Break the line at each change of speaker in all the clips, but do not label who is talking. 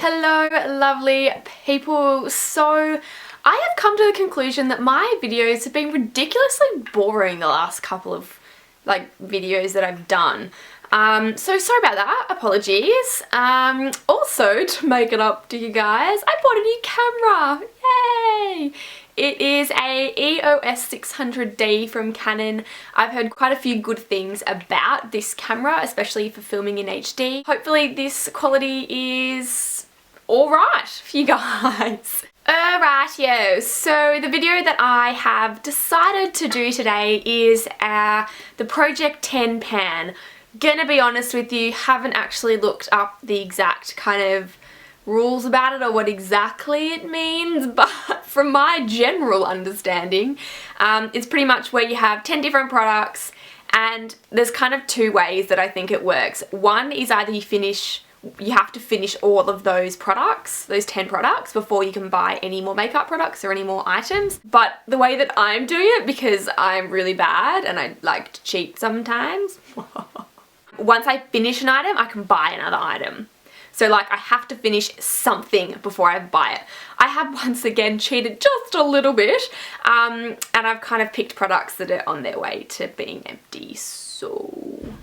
Hello lovely people. So I have come to the conclusion that my videos have been ridiculously boring the last couple of videos that I've done. So sorry about that, apologies. Also, to make it up to you guys, I bought a new camera, yay! It is a EOS 600D from Canon. I've heard quite a few good things about this camera, especially for filming in HD. Hopefully this quality is alright for you guys. Alright, yo, so the video that I have decided to do today is the Project 10 pan. Gonna be honest with you, haven't actually looked up the exact kind of rules about it or what exactly it means, but from my general understanding, it's pretty much where you have 10 different products, and there's kind of two ways that I think it works. One is either you have to finish all of those products, those 10 products, before you can buy any more makeup products or any more items. But the way that I'm doing it, because I'm really bad and I like to cheat sometimes, once I finish an item, I can buy another item. So like I have to finish something before I buy it. I have once again cheated just a little bit, and I've kind of picked products that are on their way to being empty, so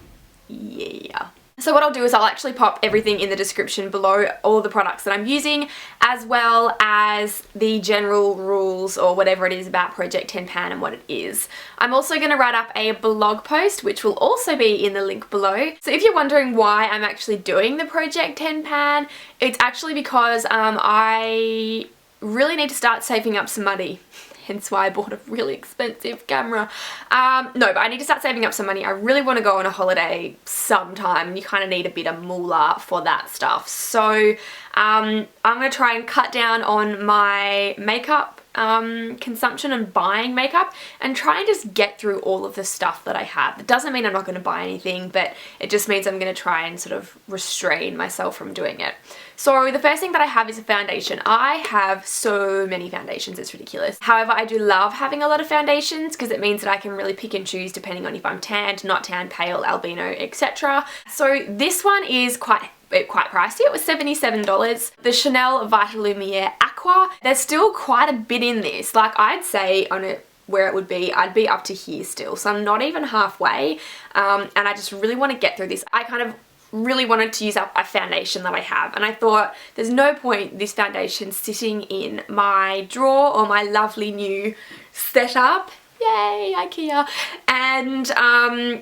yeah. So what I'll do is I'll actually pop everything in the description below, all the products that I'm using, as well as the general rules or whatever it is about Project 10 pan and what it is. I'm also going to write up a blog post, which will also be in the link below. So if you're wondering why I'm actually doing the Project 10 pan, it's actually because I really need to start saving up some money. Hence why I bought a really expensive camera. No, but I need to start saving up some money. I really want to go on a holiday sometime. You kind of need a bit of moolah for that stuff. So I'm going to try and cut down on my makeup consumption and buying makeup, and try and just get through all of the stuff that I have. It doesn't mean I'm not going to buy anything, but it just means I'm going to try and sort of restrain myself from doing it. So the first thing that I have is a foundation. I have so many foundations, it's ridiculous. However, I do love having a lot of foundations because it means that I can really pick and choose depending on if I'm tanned, not tanned, pale, albino, etc. So this one is quite pricey. It was $77. The Chanel Vitalumiere Aqua. There's still quite a bit in this. Like I'd say on it where it would be, I'd be up to here still. So I'm not even halfway. And I just really want to get through this. I kind of really wanted to use up a foundation that I have, and I thought there's no point this foundation sitting in my drawer or my lovely new setup. Yay, IKEA. And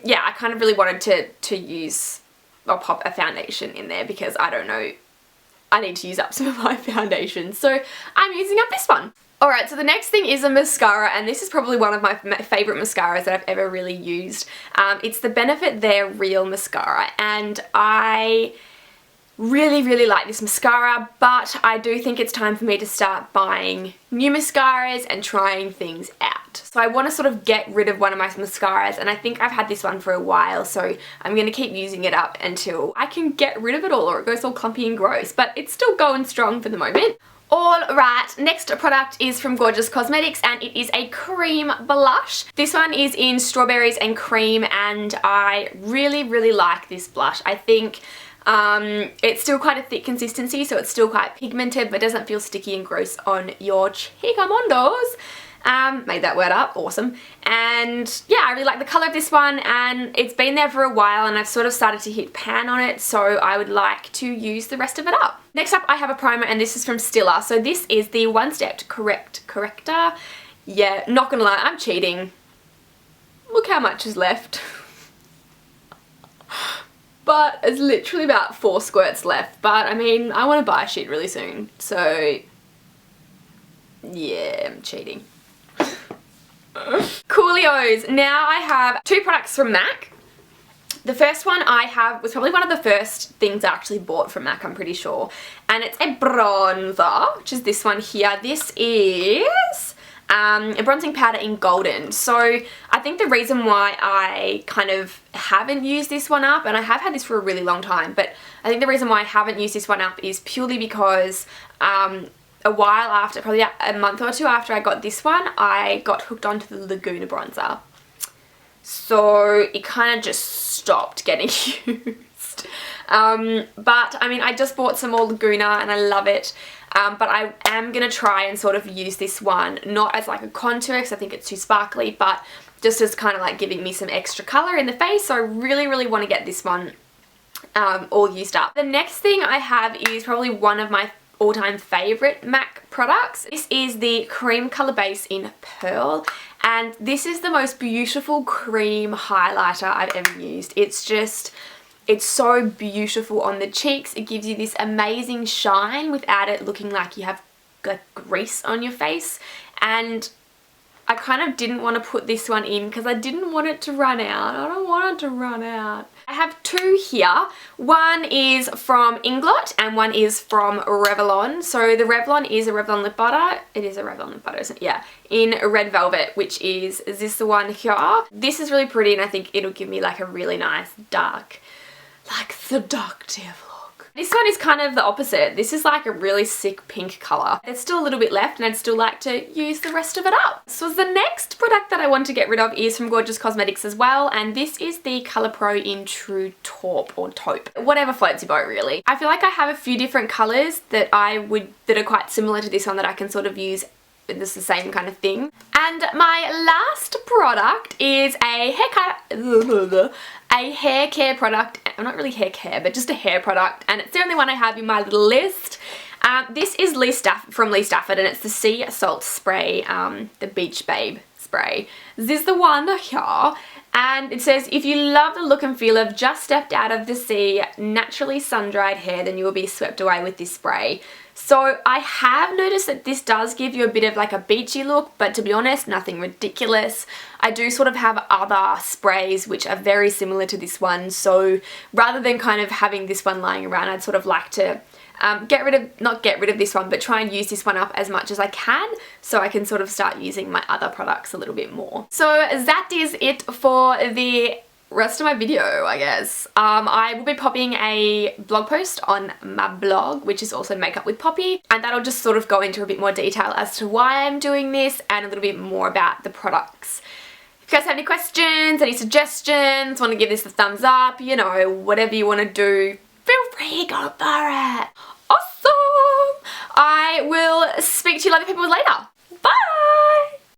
yeah, I kind of really wanted to use or pop a foundation in there because I don't know, I need to use up some of my foundation, so I'm using up this one. Alright, so the next thing is a mascara, and this is probably one of my favourite mascaras that I've ever really used. It's the Benefit They're Real mascara, and I really like this mascara, but I do think it's time for me to start buying new mascaras and trying things out. So I want to sort of get rid of one of my mascaras, and I think I've had this one for a while, so I'm going to keep using it up until I can get rid of it all or it goes all clumpy and gross, but it's still going strong for the moment. Alright, next product is from Gorgeous Cosmetics, and it is a cream blush. This one is in Strawberries and Cream, and I really like this blush. I think it's still quite a thick consistency, so it's still quite pigmented, but doesn't feel sticky and gross on your chicamondos. Made that word up, awesome. And yeah, I really like the colour of this one, and it's been there for a while and I've sort of started to hit pan on it, so I would like to use the rest of it up. Next up I have a primer, and this is from Stila. So this is the One Step Corrector. Yeah, not gonna lie, I'm cheating. Look how much is left. But it's literally about 4 squirts left, but I mean, I want to buy shit really soon, so yeah, I'm cheating. Coolios. Now I have 2 products from MAC. The first one I have was probably one of the first things I actually bought from MAC, I'm pretty sure. And it's a bronzer, which is this one here. This is a bronzing powder in Golden. So I think the reason why I kind of haven't used this one up, and I have had this for a really long time, but I think the reason why I haven't used this one up is purely because a while after, probably a month or 2 after I got this one, I got hooked onto the Laguna bronzer. So it kind of just stopped getting used. But I mean, I just bought some more Laguna and I love it. But I am going to try and sort of use this one, not as like a contour because I think it's too sparkly, but just as kind of like giving me some extra colour in the face. So I really, really want to get this one all used up. The next thing I have is probably one of my all-time favourite MAC products. This is the Cream Colour Base in Pearl, and this is the most beautiful cream highlighter I've ever used. It's so beautiful on the cheeks. It gives you this amazing shine without it looking like you have like grease on your face, and I kind of didn't want to put this one in because I didn't want it to run out. I don't want it to run out. I have two here. One is from Inglot and one is from Revlon. So the Revlon is a Revlon lip butter. It is a Revlon lip butter, isn't it? Yeah. In Red Velvet, which is this the one here? This is really pretty and I think it'll give me like a really nice dark, like seductive look. This one is kind of the opposite. This is like a really sick pink colour. There's still a little bit left and I'd still like to use the rest of it up. So the next product that I want to get rid of is from Gorgeous Cosmetics as well, and this is the Colour Pro in True Taupe or Taupe. Whatever floats your boat really. I feel like I have a few different colours that that are quite similar to this one that I can sort of use. This is the same kind of thing. And my last product is a hair care product. Well, not really hair care, but just a hair product, and it's the only one I have in my little list. This is from Lee Stafford, and it's the Sea Salt Spray, the Beach Babe spray. This is the one here, and it says, if you love the look and feel of just stepped out of the sea, naturally sun-dried hair, then you will be swept away with this spray. So I have noticed that this does give you a bit of like a beachy look, but to be honest, nothing ridiculous. I do sort of have other sprays which are very similar to this one, so rather than kind of having this one lying around, I'd sort of like to not get rid of this one, but try and use this one up as much as I can so I can sort of start using my other products a little bit more. So that is it for the rest of my video, I guess. I will be popping a blog post on my blog, which is also Makeup with Poppy, and that'll just sort of go into a bit more detail as to why I'm doing this and a little bit more about the products. If you guys have any questions, any suggestions, want to give this a thumbs up, you know, whatever you want to do, feel free, go for it. Awesome! I will speak to you lovely people later. Bye!